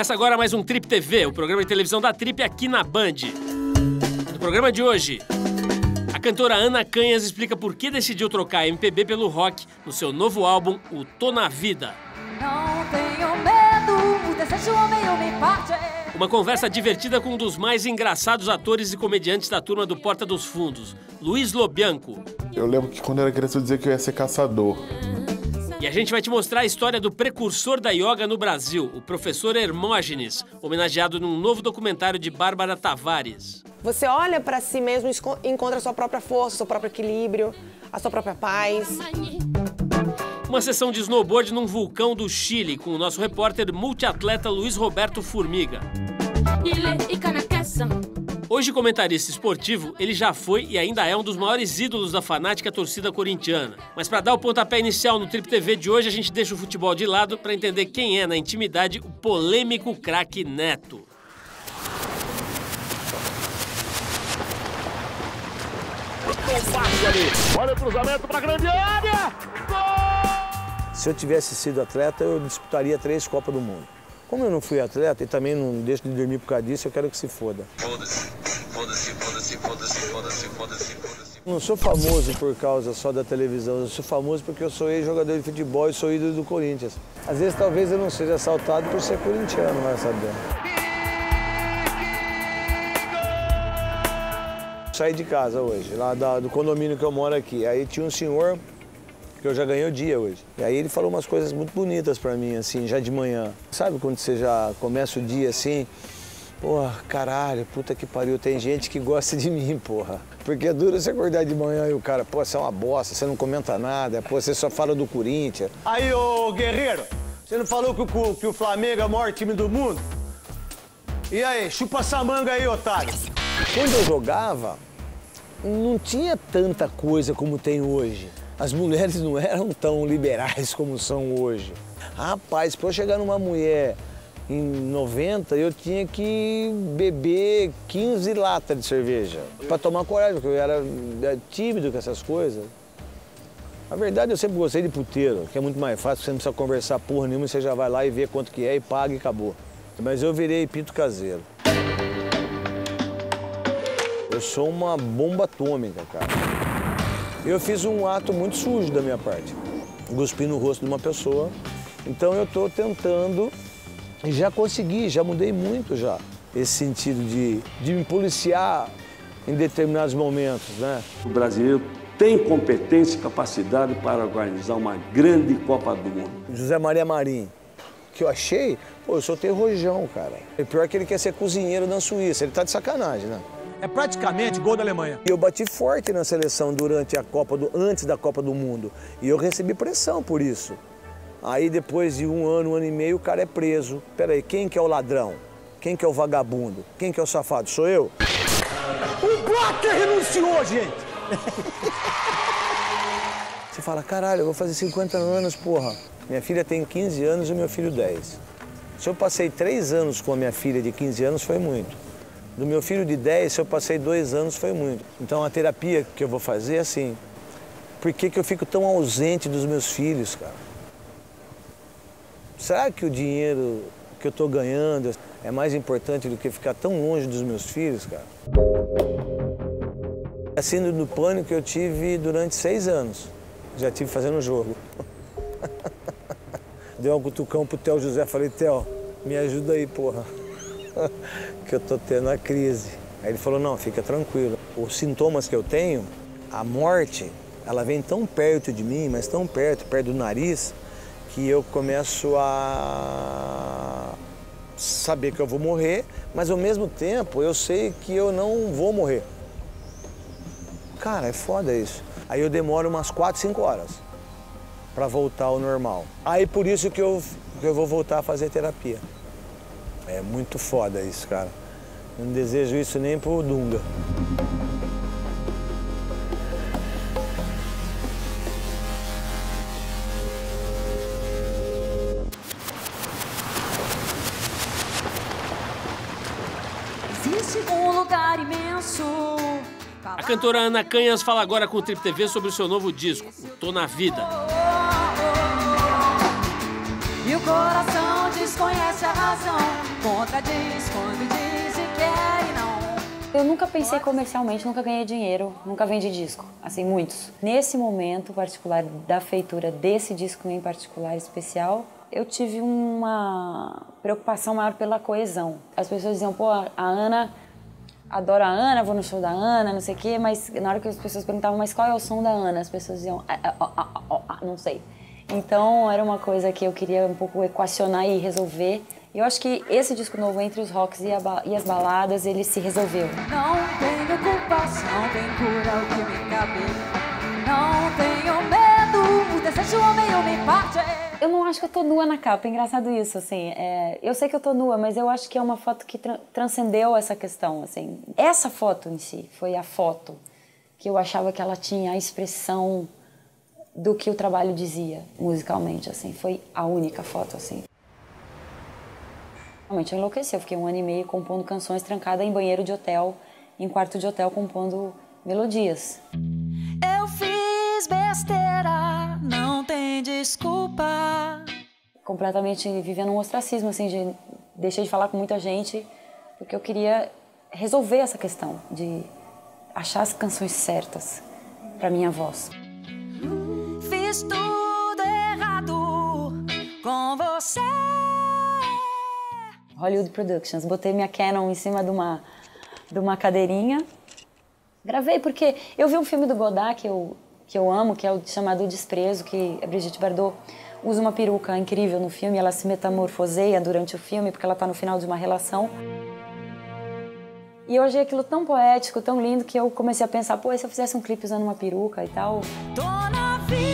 Começa agora mais um Trip TV, o programa de televisão da Trip aqui na Band. No programa de hoje, a cantora Ana Canhas explica por que decidiu trocar a MPB pelo rock no seu novo álbum, o Tô na Vida. Não tenho medo, o desejo meu me parte. Uma conversa divertida com um dos mais engraçados atores e comediantes da turma do Porta dos Fundos, Luiz Lobianco. Eu lembro que quando eu era criança eu dizia que eu ia ser caçador. E a gente vai te mostrar a história do precursor da yoga no Brasil, o professor Hermógenes, homenageado num novo documentário de Bárbara Tavares. Você olha para si mesmo e encontra a sua própria força, o seu próprio equilíbrio, a sua própria paz. Uma sessão de snowboard num vulcão do Chile, com o nosso repórter multiatleta Luiz Roberto Formiga. Hoje comentarista esportivo, ele já foi e ainda é um dos maiores ídolos da fanática torcida corintiana. Mas para dar o pontapé inicial no Trip TV de hoje, a gente deixa o futebol de lado para entender quem é, na intimidade, o polêmico craque Neto. Olha o cruzamento para a grande área! Gol! Se eu tivesse sido atleta, eu disputaria 3 Copas do Mundo. Como eu não fui atleta e também não deixo de dormir por causa disso, eu quero que se foda. Foda-se, foda-se, foda-se, foda-se, foda-se, foda-se, foda-se. Não sou famoso por causa só da televisão, eu sou famoso porque eu sou ex-jogador de futebol e sou ídolo do Corinthians. Às vezes talvez eu não seja assaltado por ser corintiano, vai saber. Saí de casa hoje, lá do condomínio que eu moro aqui. Aí tinha um senhor que eu já ganhei o dia hoje. E aí ele falou umas coisas muito bonitas pra mim, assim, já de manhã. Sabe quando você já começa o dia assim? Porra, caralho, puta que pariu, tem gente que gosta de mim, porra. Porque é duro você acordar de manhã e o cara, pô, você é uma bosta, você não comenta nada, pô, você só fala do Corinthians. Aí, ô Guerreiro, você não falou que o Flamengo é o maior time do mundo? E aí, chupa essa manga aí, otário. Quando eu jogava, não tinha tanta coisa como tem hoje. As mulheres não eram tão liberais como são hoje. Rapaz, para eu chegar numa mulher em 90, eu tinha que beber 15 latas de cerveja para tomar coragem, porque eu era tímido com essas coisas. Na verdade, eu sempre gostei de puteiro, que é muito mais fácil, você não precisa conversar porra nenhuma, você já vai lá e vê quanto que é e paga e acabou. Mas eu virei pinto caseiro. Eu sou uma bomba atômica, cara. Eu fiz um ato muito sujo da minha parte, cuspi no rosto de uma pessoa. Então eu estou tentando, e já consegui, já mudei muito já, esse sentido de me policiar em determinados momentos, né? O brasileiro tem competência e capacidade para organizar uma grande Copa do Mundo. José Maria Marinho, que eu achei, pô, eu sou terrojão, cara. E pior que ele quer ser cozinheiro na Suíça, ele tá de sacanagem, né? É praticamente gol da Alemanha. Eu bati forte na seleção durante antes da Copa do Mundo. E eu recebi pressão por isso. Aí depois de um ano e meio, o cara é preso. Peraí, quem que é o ladrão? Quem que é o vagabundo? Quem que é o safado? Sou eu? O Blatter renunciou, gente! Você fala, caralho, eu vou fazer 50 anos, porra. Minha filha tem 15 anos e meu filho 10. Se eu passei 3 anos com a minha filha de 15 anos, foi muito. Do meu filho de 10, se eu passei 2 anos, foi muito. Então a terapia que eu vou fazer é assim, por que que eu fico tão ausente dos meus filhos, cara? Será que o dinheiro que eu tô ganhando é mais importante do que ficar tão longe dos meus filhos, cara? A síndrome do pânico que eu tive durante 6 anos. Já tive fazendo jogo. Dei um cutucão pro Theo José, falei, Theo, me ajuda aí, porra. Que eu tô tendo a crise. Aí ele falou, não, fica tranquilo. Os sintomas que eu tenho, a morte, ela vem tão perto de mim, mas tão perto do nariz, que eu começo a saber que eu vou morrer, mas ao mesmo tempo eu sei que eu não vou morrer. Cara, é foda isso. Aí eu demoro umas 4, 5 horas para voltar ao normal. Aí por isso que eu vou voltar a fazer terapia. É muito foda isso, cara. Eu não desejo isso nem pro Dunga. Existe um lugar imenso. A cantora Ana Canhas fala agora com o Trip TV sobre o seu novo disco, o Tô na Vida. E o coração diz desconhece a razão, contradiz quando diz e quer e não. Eu nunca pensei comercialmente, nunca ganhei dinheiro, nunca vendi disco, assim, muitos. Nesse momento particular da feitura desse disco em particular especial, eu tive uma preocupação maior pela coesão. As pessoas diziam, pô, a Ana, adoro a Ana, vou no show da Ana, não sei o quê, mas na hora que as pessoas perguntavam, mas qual é o som da Ana? As pessoas diziam, não sei. Então era uma coisa que eu queria um pouco equacionar e resolver. E eu acho que esse disco novo, entre os rocks e as baladas, ele se resolveu. Não tenho culpa, não tem cura o que me cabe. Não tenho medo, o desejo homem me parte. Eu não acho que eu tô nua na capa, é engraçado isso, assim. Eu sei que eu tô nua, mas eu acho que é uma foto que transcendeu essa questão, assim. Essa foto em si foi a foto que eu achava que ela tinha a expressão do que o trabalho dizia, musicalmente, assim. Foi a única foto, assim. Realmente eu enlouqueci, eu fiquei 1 ano e meio compondo canções trancada em banheiro de hotel, em quarto de hotel, compondo melodias. Eu fiz besteira, não tem desculpa. Completamente vivendo um ostracismo, assim, deixei de falar com muita gente, porque eu queria resolver essa questão, de achar as canções certas para minha voz. Fiz tudo errado com você. Hollywood Productions, botei minha Canon em cima de uma cadeirinha. Gravei porque eu vi um filme do Godard que eu amo, que é o chamado Desprezo, que a Brigitte Bardot usa uma peruca incrível no filme, ela se metamorfoseia durante o filme, porque ela está no final de uma relação. E eu achei aquilo tão poético, tão lindo, que eu comecei a pensar, pô, e se eu fizesse um clipe usando uma peruca e tal? Tô na vida.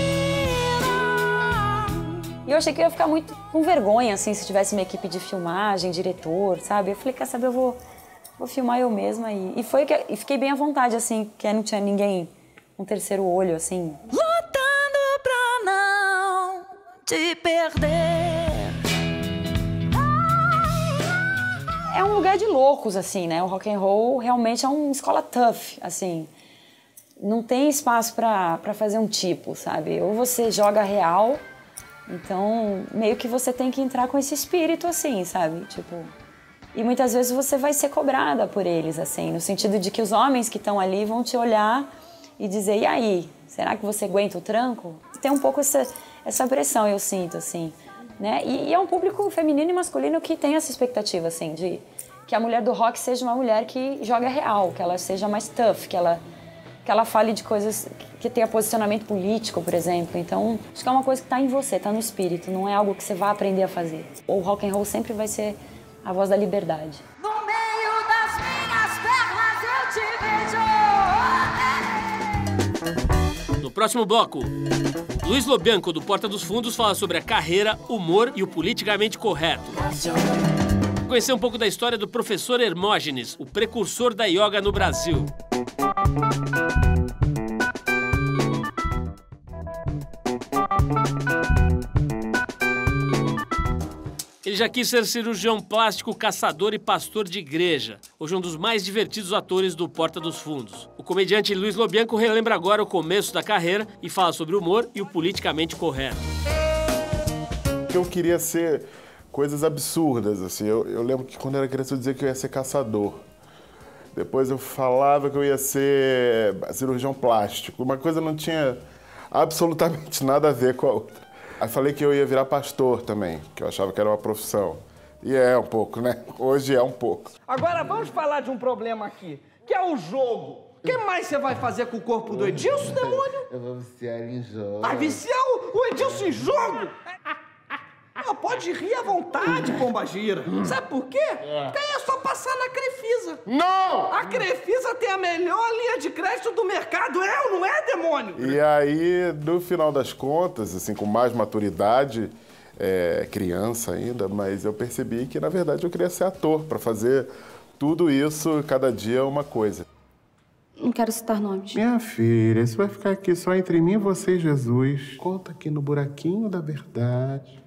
E eu achei que eu ia ficar muito com vergonha, assim, se tivesse uma equipe de filmagem, diretor, sabe? Eu falei, quer saber, eu vou filmar eu mesma. E fiquei bem à vontade, assim, que não tinha ninguém, um terceiro olho, assim. Lutando pra não te perder. É um lugar de loucos, assim, né? O rock and roll realmente é uma escola tough, assim. Não tem espaço pra fazer um tipo, sabe? Ou você joga real, então meio que você tem que entrar com esse espírito, assim, sabe? Tipo, e muitas vezes você vai ser cobrada por eles, assim, no sentido de que os homens que estão ali vão te olhar e dizer, e aí, será que você aguenta o tranco? Tem um pouco essa pressão, eu sinto, assim, né? E é um público feminino e masculino que tem essa expectativa, assim, de que a mulher do rock seja uma mulher que joga real, que ela seja mais tough, que ela fale de coisas que tenha posicionamento político, por exemplo. Então, acho que é uma coisa que está em você, está no espírito, não é algo que você vai aprender a fazer. O rock and roll sempre vai ser a voz da liberdade. No meio das minhas pernas eu te vejo. No próximo bloco, Luiz Lobianco, do Porta dos Fundos, fala sobre a carreira, humor e o politicamente correto. Conhecer um pouco da história do professor Hermógenes, o precursor da yoga no Brasil. Ele já quis ser cirurgião plástico, caçador e pastor de igreja. Hoje um dos mais divertidos atores do Porta dos Fundos. O comediante Luiz Lobianco relembra agora o começo da carreira e fala sobre o humor e o politicamente correto. Eu queria ser coisas absurdas, assim. Eu lembro que quando eu era criança eu dizia que eu ia ser caçador. Depois eu falava que eu ia ser cirurgião plástico. Uma coisa não tinha absolutamente nada a ver com a outra. Aí falei que eu ia virar pastor também, que eu achava que era uma profissão. E é um pouco, né? Hoje é um pouco. Agora vamos falar de um problema aqui, que é o jogo. O que mais você vai fazer com o corpo do Edilson, demônio? Eu vou viciar em jogo. Vai viciar o Edilson em jogo? Não, pode rir à vontade, pombagira. Sabe por quê? Porque aí é só passar na Crefisa. Não! A Crefisa tem a melhor linha de crédito do mercado, é ou não é, demônio? E aí, no final das contas, assim, com mais maturidade, criança ainda, mas eu percebi que, na verdade, eu queria ser ator, para fazer tudo isso, cada dia uma coisa. Não quero citar nomes. Minha filha, isso vai ficar aqui só entre mim, você e Jesus. Conta aqui no buraquinho da verdade.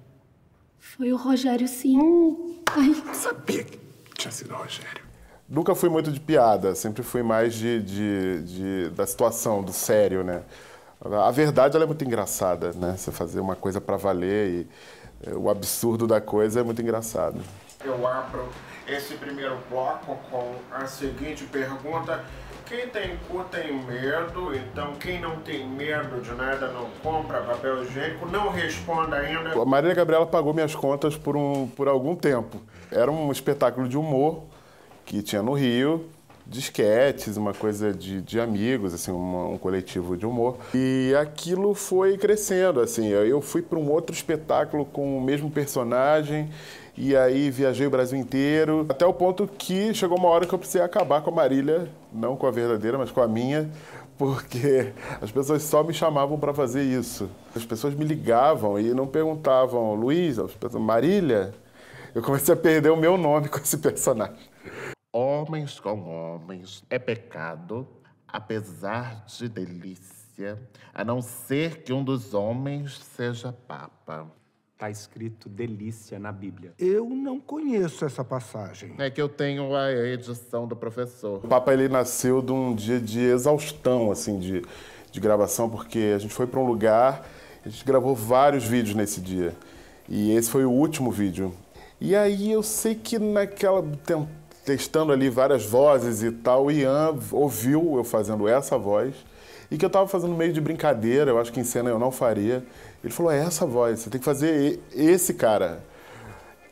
Foi o Rogério, sim. Ai, sabia que tinha sido o Rogério. Nunca fui muito de piada, sempre fui mais da situação, do sério, né? A verdade, ela é muito engraçada, né? Você fazer uma coisa pra valer e o absurdo da coisa é muito engraçado. Eu abro esse primeiro bloco com a seguinte pergunta. Quem tem cu tem medo, então quem não tem medo de nada não compra papel higiênico, não responda ainda. A Marília Gabriela pagou minhas contas por algum tempo. Era um espetáculo de humor que tinha no Rio, de esquetes, uma coisa de amigos, assim, um coletivo de humor. E aquilo foi crescendo, assim. Eu fui para um outro espetáculo com o mesmo personagem, e aí viajei o Brasil inteiro, até o ponto que chegou uma hora que eu precisei acabar com a Marília, não com a verdadeira, mas com a minha, porque as pessoas só me chamavam para fazer isso. As pessoas me ligavam e não perguntavam, Luiz, Marília? Eu comecei a perder o meu nome com esse personagem. Homens com homens é pecado, apesar de delícia, a não ser que um dos homens seja papa. Está escrito delícia na Bíblia. Eu não conheço essa passagem. É que eu tenho a edição do professor. O Papa, ele nasceu de um dia de exaustão, assim, de gravação, porque a gente foi para um lugar, a gente gravou vários vídeos nesse dia. E esse foi o último vídeo. E aí eu sei que testando ali várias vozes e tal, o Ian ouviu eu fazendo essa voz e que eu estava fazendo meio de brincadeira, eu acho que em cena eu não faria. Ele falou, é essa voz, você tem que fazer esse cara,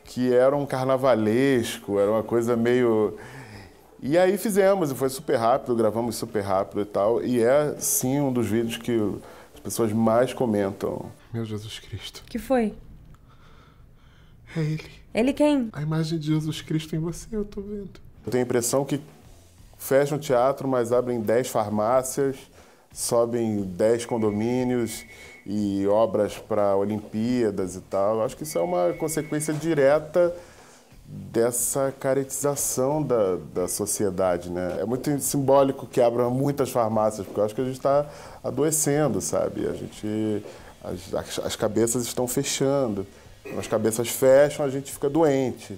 que era um carnavalesco, era uma coisa meio... E aí fizemos, e foi super rápido, gravamos super rápido e tal, e é sim um dos vídeos que as pessoas mais comentam. Meu Jesus Cristo. Que foi? É ele. Ele quem? A imagem de Jesus Cristo em você, eu tô vendo. Eu tenho a impressão que fecham teatro, mas abrem 10 farmácias, sobem 10 condomínios e obras para Olimpíadas e tal. Eu acho que isso é uma consequência direta dessa caretização da sociedade, né? É muito simbólico que abram muitas farmácias, porque eu acho que a gente está adoecendo, sabe? As cabeças estão fechando. Quando as cabeças fecham, a gente fica doente,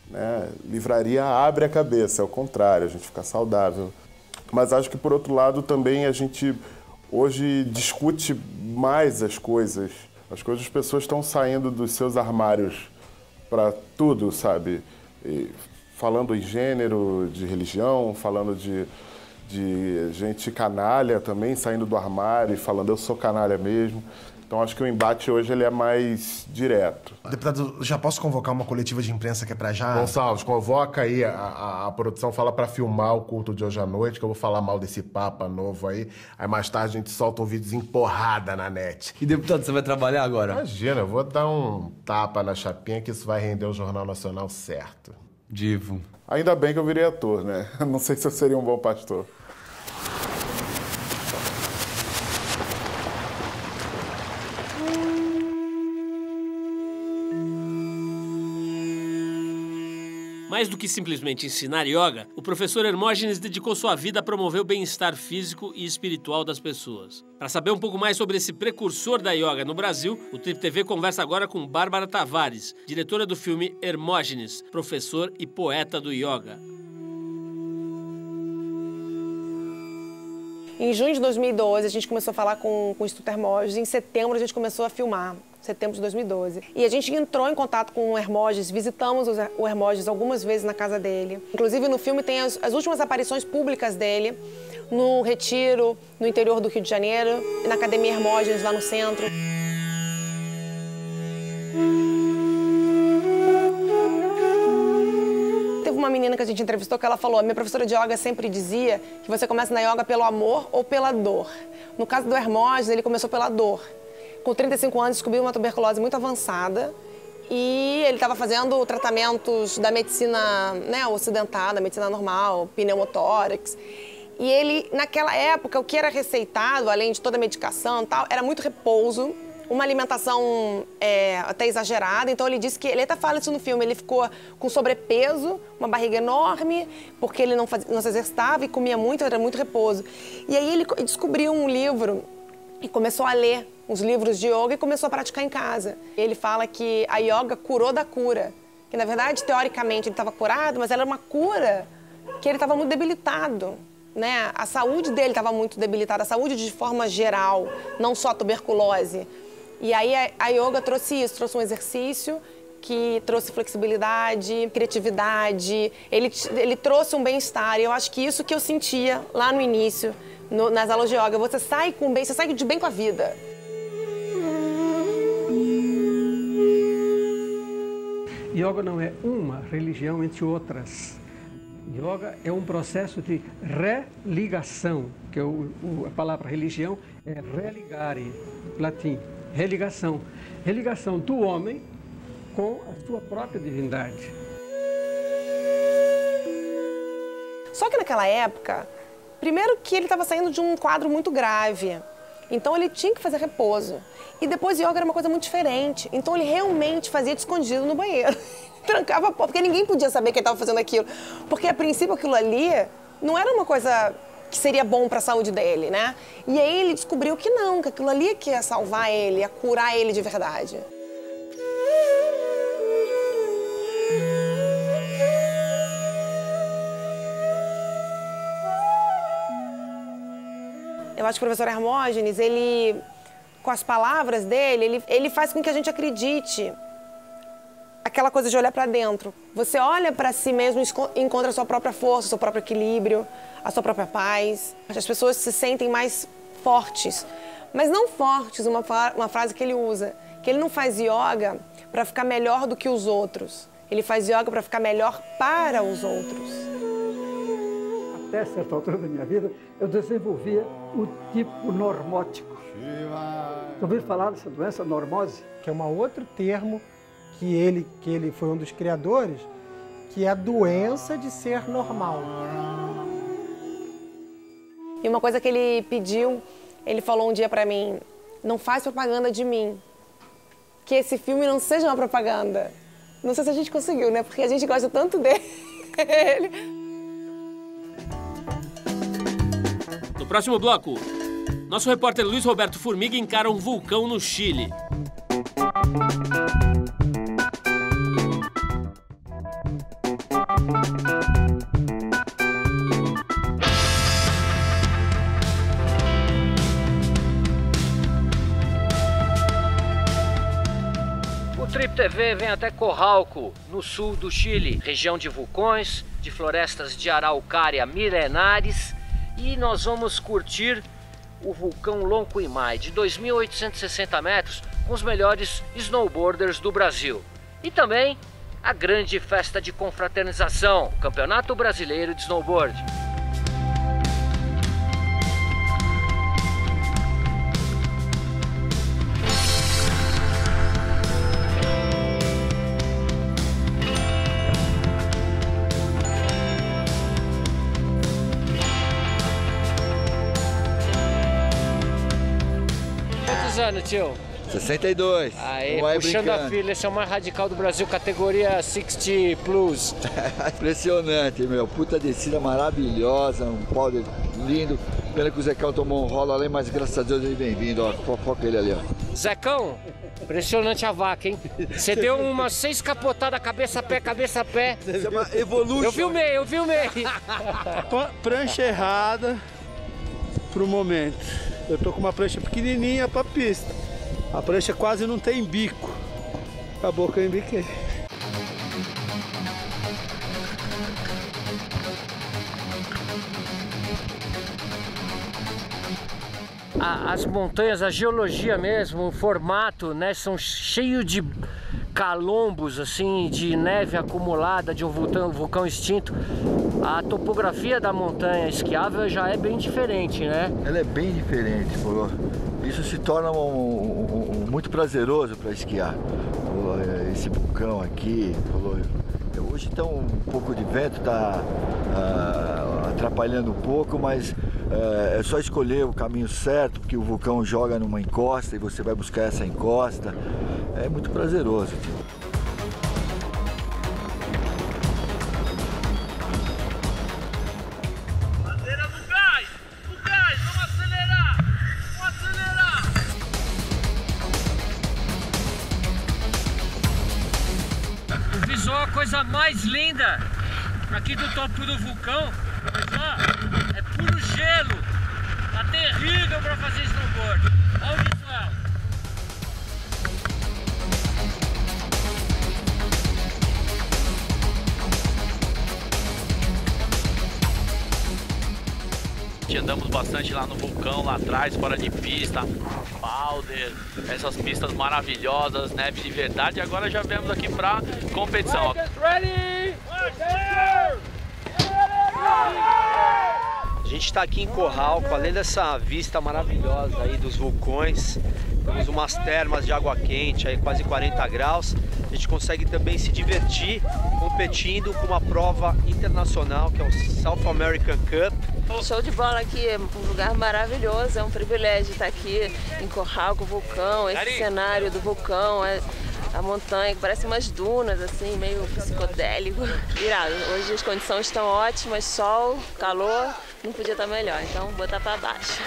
né? Livraria abre a cabeça, é o contrário, a gente fica saudável. Mas acho que, por outro lado, também a gente hoje discute mais as coisas. As pessoas estão saindo dos seus armários para tudo, sabe? Falando em gênero, de religião, falando de gente canalha também, saindo do armário e falando eu sou canalha mesmo. Então acho que o embate hoje ele é mais direto. Deputado, já posso convocar uma coletiva de imprensa que é pra já? Gonçalves, convoca aí, a produção fala pra filmar o culto de hoje à noite, que eu vou falar mal desse Papa novo aí. Aí mais tarde a gente solta um videozinho porrada na net. E deputado, você vai trabalhar agora? Imagina, eu vou dar um tapa na chapinha que isso vai render o Jornal Nacional certo. Divo. Ainda bem que eu virei ator, né? Não sei se eu seria um bom pastor. Mais do que simplesmente ensinar yoga, o professor Hermógenes dedicou sua vida a promover o bem-estar físico e espiritual das pessoas. Para saber um pouco mais sobre esse precursor da yoga no Brasil, o Trip TV conversa agora com Bárbara Tavares, diretora do filme Hermógenes, professor e poeta do yoga. Em junho de 2012, a gente começou a falar com o Instituto Hermógenes. Em setembro, a gente começou a filmar. Setembro de 2012. E a gente entrou em contato com o Hermógenes, visitamos o Hermógenes algumas vezes na casa dele. Inclusive, no filme tem as últimas aparições públicas dele no Retiro, no interior do Rio de Janeiro, e na Academia Hermógenes, lá no centro. Teve uma menina que a gente entrevistou que ela falou, a minha professora de yoga sempre dizia que você começa na yoga pelo amor ou pela dor. No caso do Hermógenes, ele começou pela dor. Com 35 anos, descobriu uma tuberculose muito avançada e ele estava fazendo tratamentos da medicina, né, ocidental, da medicina normal, pneumotórax. E ele, naquela época, o que era receitado, além de toda a medicação e tal, era muito repouso, uma alimentação até exagerada. Então ele disse que, ele até fala isso no filme, ele ficou com sobrepeso, uma barriga enorme, porque ele não se exercitava e comia muito, era muito repouso. E aí ele descobriu um livro e começou a ler os livros de yoga e começou a praticar em casa. Ele fala que a yoga curou da cura. Que, na verdade, teoricamente, ele estava curado, mas ela era uma cura que ele estava muito debilitado, né? A saúde dele estava muito debilitada, a saúde de forma geral, não só a tuberculose. E aí a yoga trouxe isso, trouxe um exercício que trouxe flexibilidade, criatividade, ele trouxe um bem-estar. E eu acho que isso que eu sentia lá no início, nas aulas de yoga, você sai de bem com a vida. Yoga não é uma religião entre outras. Yoga é um processo de religação, que a palavra religião é religare, latim, religação. Religação do homem com a sua própria divindade. Só que naquela época, primeiro que ele estava saindo de um quadro muito grave, então ele tinha que fazer repouso. E depois yoga era uma coisa muito diferente, então ele realmente fazia de escondido no banheiro. Trancava a porta, porque ninguém podia saber que ele estava fazendo aquilo. Porque a princípio aquilo ali não era uma coisa que seria bom para a saúde dele, né? E aí ele descobriu que não, que aquilo ali que ia salvar ele, ia curar ele de verdade. Eu acho que o professor Hermógenes, ele, com as palavras dele, ele faz com que a gente acredite. Aquela coisa de olhar para dentro. Você olha para si mesmo e encontra a sua própria força, o seu próprio equilíbrio, a sua própria paz. As pessoas se sentem mais fortes. Mas não fortes, uma frase que ele usa, que ele não faz yoga para ficar melhor do que os outros. Ele faz yoga para ficar melhor para os outros. Até certa altura da minha vida, eu desenvolvia o tipo normótico. Você ouviu falar dessa doença, normose? Que é um outro termo que ele foi um dos criadores, que é a doença de ser normal. E uma coisa que ele pediu, ele falou um dia pra mim, não faz propaganda de mim, que esse filme não seja uma propaganda. Não sei se a gente conseguiu, né? Porque a gente gosta tanto dele. No próximo bloco, nosso repórter Luiz Roberto Formiga encara um vulcão no Chile. O Trip TV vem até Cojalco, no sul do Chile, região de vulcões, de florestas de araucária milenares, e nós vamos curtir o vulcão Lonquimay, de 2.860 metros, com os melhores snowboarders do Brasil. E também a grande festa de confraternização, o Campeonato Brasileiro de Snowboard. Quantos anos, tio? 62. Aí, puxando a fila, esse é o mais radical do Brasil, categoria 60 Plus. Impressionante, meu. Puta descida maravilhosa, um powder lindo. Pena que o Zecão tomou um rolo ali, mas graças a Deus ele vem vindo, ó. Fofoca ele ali, ó. Zecão, impressionante a vaca, hein? Você deu umas 6 capotadas, cabeça a pé, cabeça a pé. Chama Evolution. Eu filmei. Prancha errada pro momento. Eu tô com uma prancha pequenininha pra pista. A prancha quase não tem bico. Acabou que eu embiquei. As montanhas, a geologia mesmo, o formato, né, são cheios de calombos, assim, de neve acumulada de um vulcão extinto. A topografia da montanha esquiável já é bem diferente, né? Ela é bem diferente, pô. Isso se torna muito prazeroso para esquiar. Esse vulcão aqui, hoje está um pouco de vento, está atrapalhando um pouco, mas é só escolher o caminho certo, porque o vulcão joga numa encosta e você vai buscar essa encosta. É muito prazeroso. A coisa mais linda aqui do topo do vulcão, mas ó, é puro gelo, tá terrível para fazer snowboard. Olha o visual. bastante, andamos bastante lá no vulcão, lá atrás, fora de pista, Boulder, essas pistas maravilhosas, neve de verdade. E agora já viemos aqui pra competição. A gente está aqui em Corralco, além dessa vista maravilhosa aí dos vulcões, temos umas termas de água quente, aí quase 40 graus. A gente consegue também se divertir competindo com uma prova internacional, que é o South American Cup. Show de bola aqui, é um lugar maravilhoso, é um privilégio estar aqui em Corralco, o vulcão, esse cenário do vulcão, a montanha, que parece umas dunas, assim, meio psicodélico. Irado, hoje as condições estão ótimas, sol, calor, não podia estar melhor, então botar para baixo.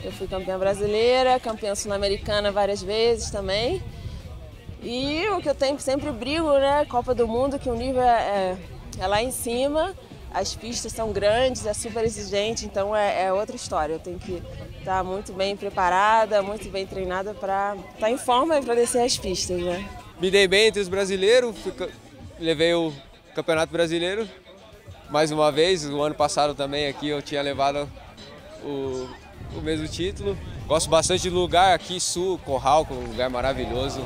Eu fui campeã brasileira, campeã sul-americana várias vezes também. E o que eu sempre brigo, né? Copa do Mundo, que o nível é lá em cima, as pistas são grandes, é super exigente, então é outra história. Eu tenho que estar muito bem preparada, muito bem treinada para estar em forma para descer as pistas, né? Me dei bem entre os brasileiros, levei o Campeonato Brasileiro mais uma vez. O ano passado também aqui eu tinha levado o mesmo título. Gosto bastante do lugar aqui, Sul, Corralco, um lugar maravilhoso.